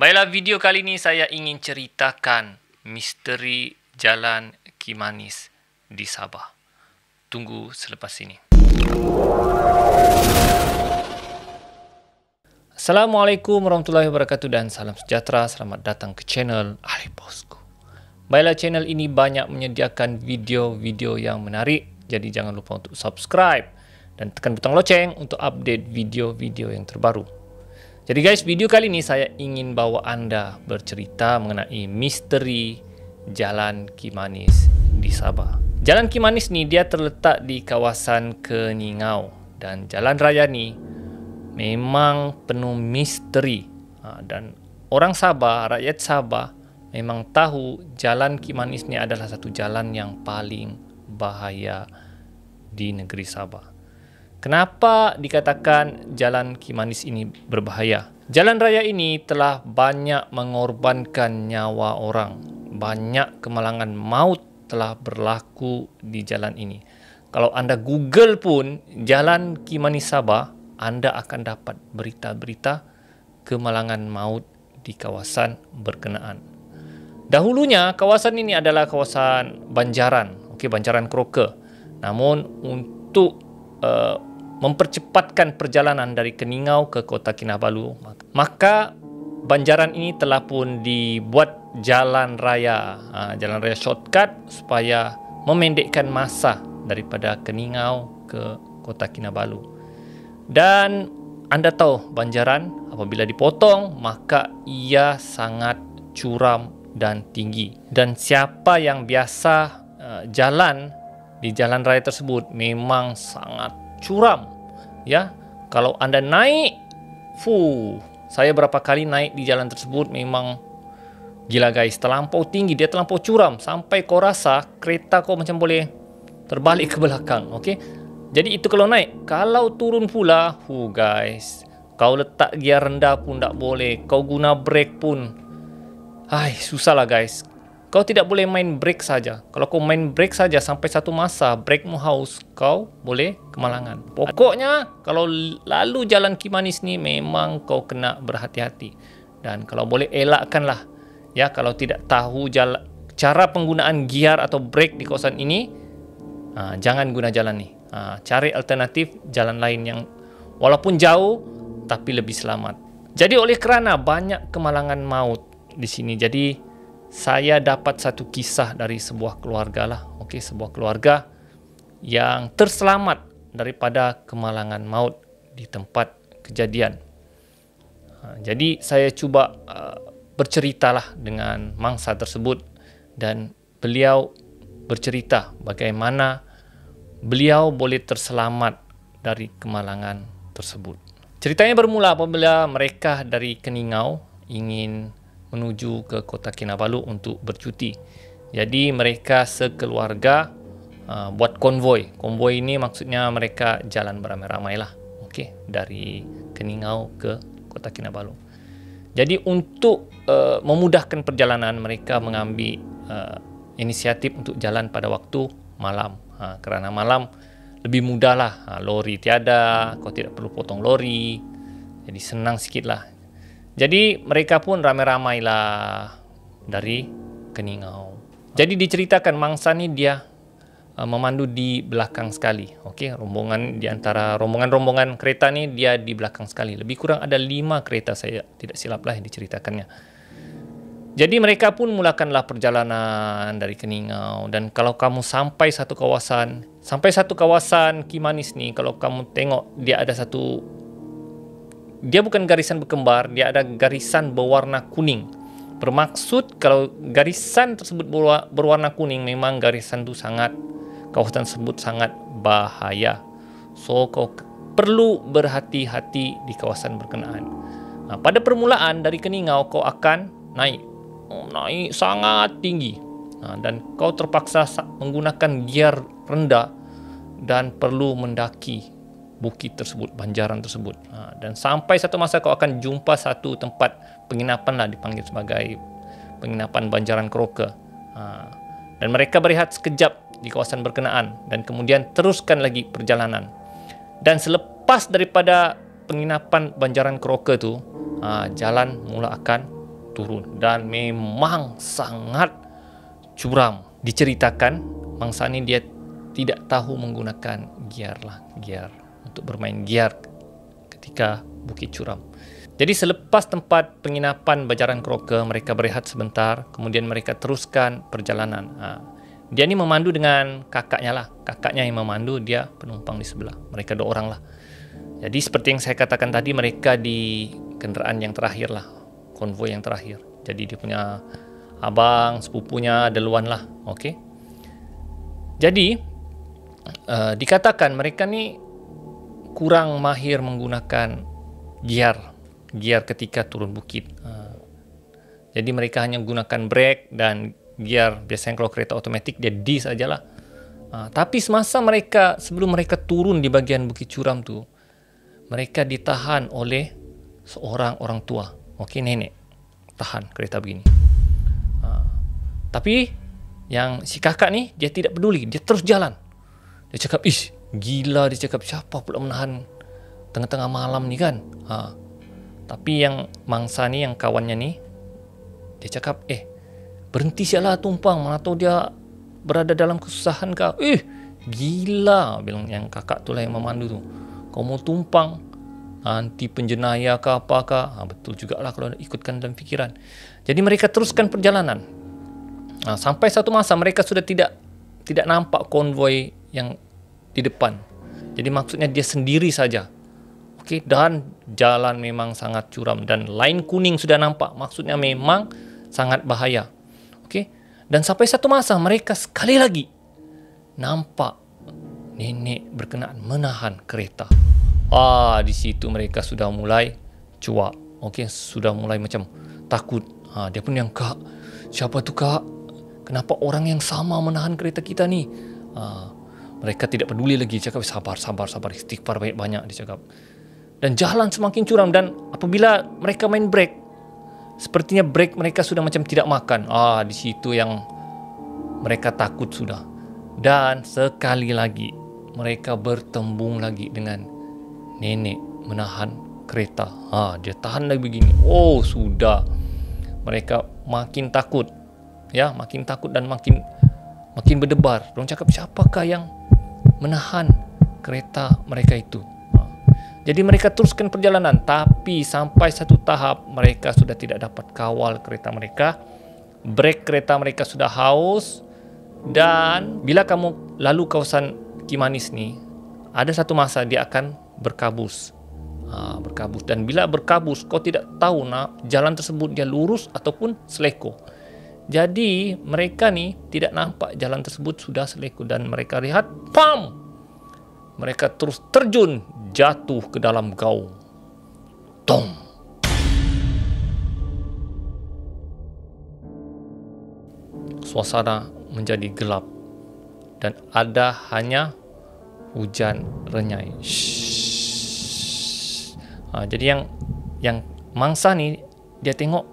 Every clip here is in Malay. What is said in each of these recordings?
Baiklah, video kali ini saya ingin ceritakan misteri Jalan Kimanis di Sabah. Tunggu selepas ini. Assalamualaikum warahmatullahi wabarakatuh dan salam sejahtera. Selamat datang ke channel Ali Bosku. Baiklah, channel ini banyak menyediakan video-video yang menarik. Jadi jangan lupa untuk subscribe dan tekan butang loceng untuk update video-video yang terbaru. Jadi guys, video kali ini saya ingin bawa anda bercerita mengenai misteri Jalan Kimanis di Sabah. Jalan Kimanis ni dia terletak di kawasan Keningau dan jalan raya ni memang penuh misteri. Dan orang Sabah, rakyat Sabah memang tahu Jalan Kimanis ni adalah satu jalan yang paling bahaya di negeri Sabah. Kenapa dikatakan Jalan Kimanis ini berbahaya? Jalan raya ini telah banyak mengorbankan nyawa orang. Banyak kemalangan maut telah berlaku di jalan ini. Kalau anda Google pun Jalan Kimanis Sabah, anda akan dapat berita-berita kemalangan maut di kawasan berkenaan. Dahulunya kawasan ini adalah kawasan Banjaran, Banjaran Keroka. Namun untuk mempercepatkan perjalanan dari Keningau ke Kota Kinabalu, maka Banjaran ini telah pun dibuat jalan raya shortcut supaya memendekkan masa daripada Keningau ke Kota Kinabalu. Dan anda tahu Banjaran apabila dipotong maka ia sangat curam dan tinggi. Dan siapa yang biasa jalan di jalan raya tersebut memang sangat curam, ya. Kalau anda naik, saya berapa kali naik di jalan tersebut memang gila guys, terlampau tinggi, dia terlampau curam sampai kau rasa kereta kau macam boleh terbalik ke belakang, okey. Jadi itu kalau naik. Kalau turun pula, guys, kau letak gear rendah pun tak boleh, kau guna brake pun, susahlah guys. Kau tidak boleh main brake saja. Kalau kau main brake saja sampai satu masa brake mu haus, kau boleh kemalangan. Pokoknya kalau lalu Jalan Kimanis ni memang kau kena berhati-hati. Dan kalau boleh elakkanlah, ya, kalau tidak tahu cara penggunaan gear atau brake di kawasan ini, jangan guna jalan ni. Cari alternatif jalan lain yang walaupun jauh tapi lebih selamat. Jadi oleh kerana banyak kemalangan maut di sini, jadi saya dapat satu kisah dari sebuah keluarga lah, sebuah keluarga yang terselamat daripada kemalangan maut di tempat kejadian. Jadi saya cuba berceritalah dengan mangsa tersebut dan beliau bercerita bagaimana beliau boleh terselamat dari kemalangan tersebut. Ceritanya bermula apabila mereka dari Keningau ingin menuju ke Kota Kinabalu untuk bercuti. Jadi mereka sekeluarga buat konvoi. Konvoi ini maksudnya mereka jalan beramai-ramai lah, dari Keningau ke Kota Kinabalu. Jadi untuk memudahkan perjalanan, mereka mengambil inisiatif untuk jalan pada waktu malam. Kerana malam lebih mudah lah, lori tiada, kau tidak perlu potong lori, jadi senang sikit lah. Jadi mereka pun ramai-ramai lah dari Keningau. Jadi diceritakan mangsa ni dia memandu di belakang sekali. Rombongan di antara rombongan kereta ni dia di belakang sekali. Lebih kurang ada 5 kereta, saya tidak silap lah yang diceritakannya. Jadi mereka pun mulakanlah perjalanan dari Keningau. Dan kalau kamu sampai satu kawasan Kimanis ni, kalau kamu tengok dia ada dia bukan garisan berkembar, dia ada garisan berwarna kuning. Bermaksud kalau garisan tersebut berwarna kuning, memang kawasan tersebut sangat bahaya. So kau perlu berhati-hati di kawasan berkenaan. Pada permulaan dari Keningau kau akan naik sangat tinggi. Dan kau terpaksa menggunakan gear rendah dan perlu mendaki bukit tersebut, Banjaran tersebut. Dan sampai satu masa kau akan jumpa satu tempat penginapan lah, dipanggil sebagai penginapan Banjaran Keroka. Dan mereka berehat sekejap di kawasan berkenaan dan kemudian teruskan lagi perjalanan. Dan selepas daripada penginapan Banjaran Keroka tu, jalan mula akan turun dan memang sangat curam. Diceritakan mangsa ni dia tidak tahu menggunakan gear untuk bermain gear ketika bukit curam. Jadi selepas tempat penginapan Bajaran Keroka, mereka berehat sebentar, kemudian mereka teruskan perjalanan. Dia ni memandu dengan kakaknya lah. Kakaknya yang memandu, dia penumpang di sebelah. Mereka 2 orang lah. Jadi seperti yang saya katakan tadi, mereka di kenderaan yang terakhir lah, konvoi yang terakhir. Jadi dia punya abang, sepupunya duluan lah. Okey. Jadi dikatakan mereka ni kurang mahir menggunakan gear ketika turun bukit. Jadi mereka hanya menggunakan brake dan gear. Biasanya kalau kereta automatik dia D sajalah. Tapi semasa sebelum mereka turun di bagian bukit curam tu, mereka ditahan oleh seorang orang tua. Okey, nenek tahan kereta begini. Tapi yang si kakak ni dia tidak peduli, dia terus jalan. Dia cakap, "Ish, gila," dia cakap, "siapa pula menahan tengah-tengah malam ni kan?" Tapi yang mangsa ni, yang kawannya ni, dia cakap, "Berhenti sialah tumpang, mana tahu dia berada dalam kesusahan kah?" "Gila," bilang yang kakak tu lah yang memandu tu. "Kau mau tumpang, anti penjenayah kah apakah?" Betul jugalah kalau ikutkan dalam fikiran. Jadi mereka teruskan perjalanan. Sampai satu masa mereka sudah tidak nampak konvoi yang di depan. Jadi maksudnya dia sendiri saja. Okey, dan jalan memang sangat curam dan line kuning sudah nampak. Maksudnya memang sangat bahaya. Okey. Dan sampai satu masa mereka sekali lagi nampak nenek berkenaan menahan kereta. Di situ mereka sudah mulai cuak. Okey, sudah mulai macam takut. Dia pun yang, "Kak, siapa tu kak? Kenapa orang yang sama menahan kereta kita ni?" Mereka tidak peduli lagi. Cakap, sabar, istighfar banyak-banyak, dia cakap. Dan jalan semakin curam, dan apabila mereka main brake, sepertinya brake mereka sudah macam tidak makan. Di situ yang mereka takut sudah. Dan sekali lagi mereka bertembung lagi dengan nenek menahan kereta. Dia tahan lagi begini. Sudah. Mereka makin takut. Ya, makin takut dan makin berdebar. Mereka cakap, siapakah yang menahan kereta mereka itu? Jadi mereka teruskan perjalanan, tapi sampai satu tahap mereka sudah tidak dapat kawal kereta mereka. Brek kereta mereka sudah haus. Dan bila kamu lalu kawasan Kimanis ni, ada satu masa dia akan berkabus. Dan bila berkabus, kau tidak tahu jalan tersebut dia lurus ataupun seleko. Jadi mereka ni tidak nampak jalan tersebut sudah seleko, dan mereka lihat, pam! Mereka terus terjun, jatuh ke dalam gaung. Tong! Suasana menjadi gelap dan ada hanya hujan renyai. Jadi yang mangsa ni dia tengok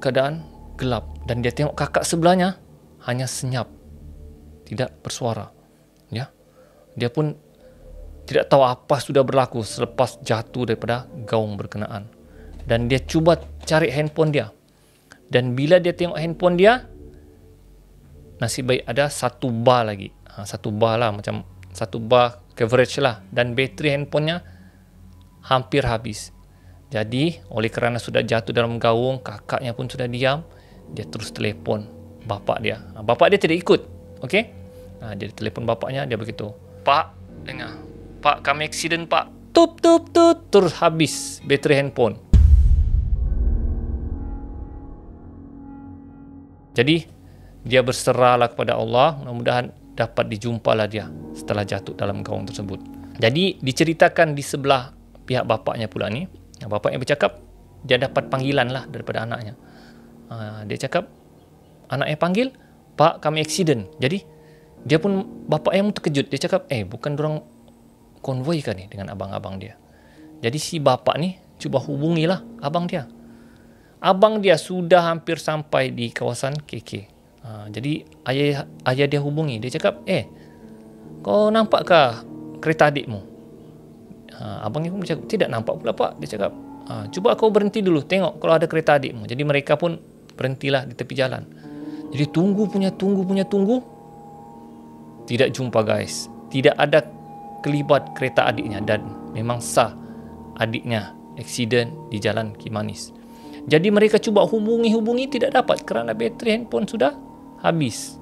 keadaan gelap, dan dia tengok kakak sebelahnya hanya senyap, tidak bersuara. Ya, dia pun tidak tahu apa sudah berlaku selepas jatuh daripada gaung berkenaan. Dan dia cuba cari handphone dia. Dan bila dia tengok handphone dia, nasib baik ada satu bar lagi. Satu bar lah, macam satu bar coverage lah. Dan bateri handphonenya hampir habis. Jadi oleh kerana sudah jatuh dalam gaung, kakaknya pun sudah diam, dia terus telefon bapak dia. Bapak dia tidak ikut. Okey? Dia telefon bapaknya, dia begitu, "Pak, dengar. Pak, kami aksiden, Pak." Tup, terus habis bateri handphone. Jadi dia berserahlah kepada Allah, mudah-mudahan dapat dijumpalah dia setelah jatuh dalam gaung tersebut. Jadi diceritakan di sebelah pihak bapaknya pula ni, bapaknya bercakap dia dapat panggilan lah daripada anaknya. Dia cakap, anaknya panggil, "Pak, kami aksiden." Jadi dia pun, bapak yang terkejut. Dia cakap, bukan dorang konvoi kan ni dengan abang-abang dia. Jadi si bapak ni cuba hubungilah abang dia. Abang dia sudah hampir sampai di kawasan KK. Jadi ayah dia hubungi. Dia cakap, "Kau nampakkah kereta adikmu?" Abang ni pun bercakap, "Tidak nampak pula, Pak." Dia cakap, Cuba kau berhenti dulu, tengok kalau ada kereta adikmu. Jadi mereka pun berhentilah di tepi jalan. Jadi tunggu. Tidak jumpa guys. Tidak ada kelibat kereta adiknya dan memang sah adiknya aksiden di Jalan Kimanis. Jadi mereka cuba hubungi tidak dapat kerana bateri handphone sudah habis.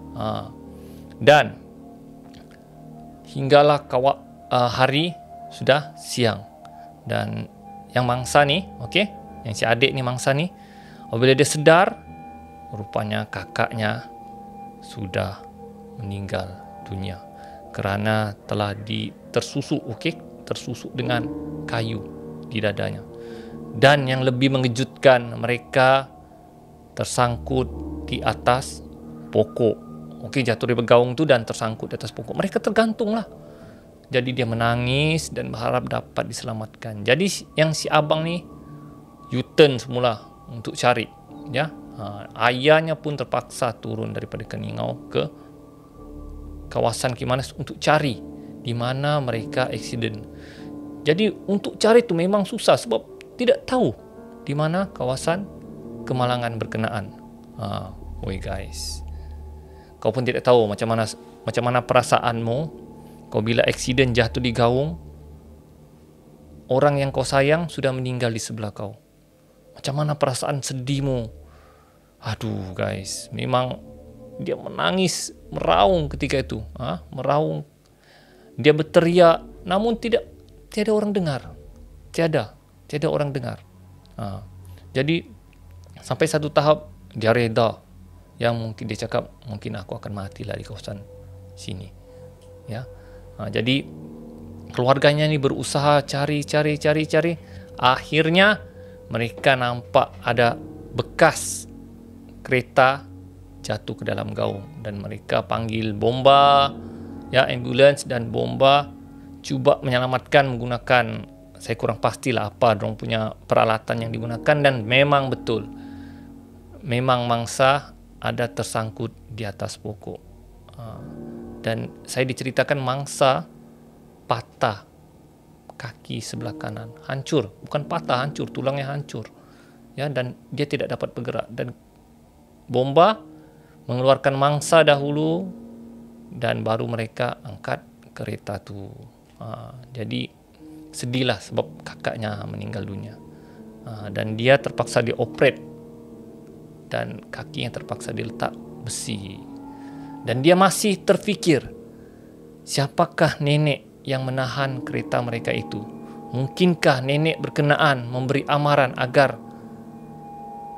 Dan hinggalah hari sudah siang. Dan yang mangsa ni, yang si adik ni mangsa ni, apabila dia sedar, rupanya kakaknya sudah meninggal dunia kerana telah tersusuk dengan kayu di dadanya. Dan yang lebih mengejutkan, mereka tersangkut di atas pokok. Jatuh dari bergaung tu dan tersangkut di atas pokok. Mereka tergantunglah. Jadi dia menangis dan berharap dapat diselamatkan. Jadi yang si abang ni U-turn semula untuk cari, ya. Ayahnya pun terpaksa turun daripada Keningau ke kawasan Kimanis untuk cari di mana mereka aksiden. Jadi untuk cari tu memang susah sebab tidak tahu di mana kawasan kemalangan berkenaan. Oi guys, kau pun tidak tahu macam mana perasaanmu kau bila aksiden jatuh di gaung, orang yang kau sayang sudah meninggal di sebelah kau. Macam mana perasaan sedihmu? Aduh guys, memang dia menangis, meraung ketika itu, meraung. Dia berteriak, namun tiada orang dengar, tiada orang dengar. Jadi sampai satu tahap dia reda, yang mungkin dia cakap mungkin aku akan matilah di kawasan sini, ya. Jadi keluarganya ni berusaha cari. Akhirnya mereka nampak ada bekas kereta jatuh ke dalam gaung dan mereka panggil bomba, ya, ambulans dan bomba, cuba menyelamatkan menggunakan, saya kurang pastilah apa dorang punya peralatan yang digunakan, dan memang betul, memang mangsa ada tersangkut di atas pokok. Dan saya diceritakan mangsa patah kaki sebelah kanan, hancur, bukan patah, hancur, tulangnya hancur, ya, dan dia tidak dapat bergerak. Dan bomba mengeluarkan mangsa dahulu dan baru mereka angkat kereta tu. Jadi sedihlah sebab kakaknya meninggal dunia. Dan dia terpaksa dioperate dan kakinya terpaksa diletak besi. Dan dia masih terfikir, siapakah nenek yang menahan kereta mereka itu? Mungkinkah nenek berkenaan memberi amaran agar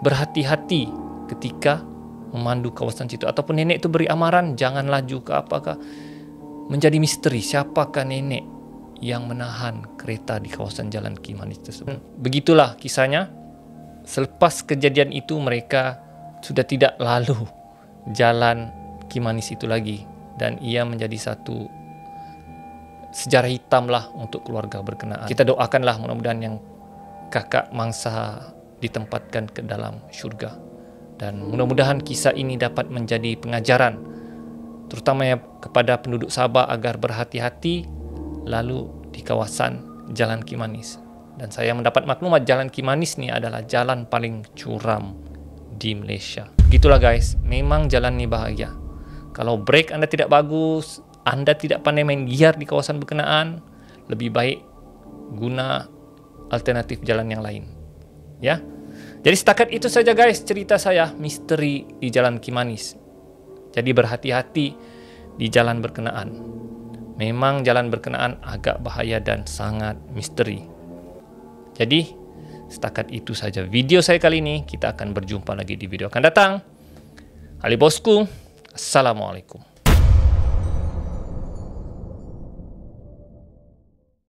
berhati-hati ketika memandu kawasan situ, ataupun nenek itu beri amaran jangan laju ke apakah? Menjadi misteri siapakah nenek yang menahan kereta di kawasan Jalan Kimanis tersebut. Begitulah kisahnya. Selepas kejadian itu mereka sudah tidak lalu Jalan Kimanis itu lagi, dan ia menjadi satu sejarah hitam lah untuk keluarga berkenaan. Kita doakanlah mudah-mudahan yang kakak mangsa ditempatkan ke dalam syurga, dan mudah-mudahan kisah ini dapat menjadi pengajaran terutamanya kepada penduduk Sabah agar berhati-hati lalu di kawasan Jalan Kimanis. Dan saya mendapat maklumat Jalan Kimanis ni adalah jalan paling curam di Malaysia. Begitulah guys, memang jalan ni bahaya. Kalau brake anda tidak bagus, anda tidak pandai main gear di kawasan berkenaan, lebih baik guna alternatif jalan yang lain, ya. Jadi setakat itu saja guys cerita saya misteri di Jalan Kimanis. Jadi berhati-hati di jalan berkenaan. Memang jalan berkenaan agak bahaya dan sangat misteri. Jadi setakat itu saja video saya kali ini. Kita akan berjumpa lagi di video akan datang. Ali bosku, assalamualaikum.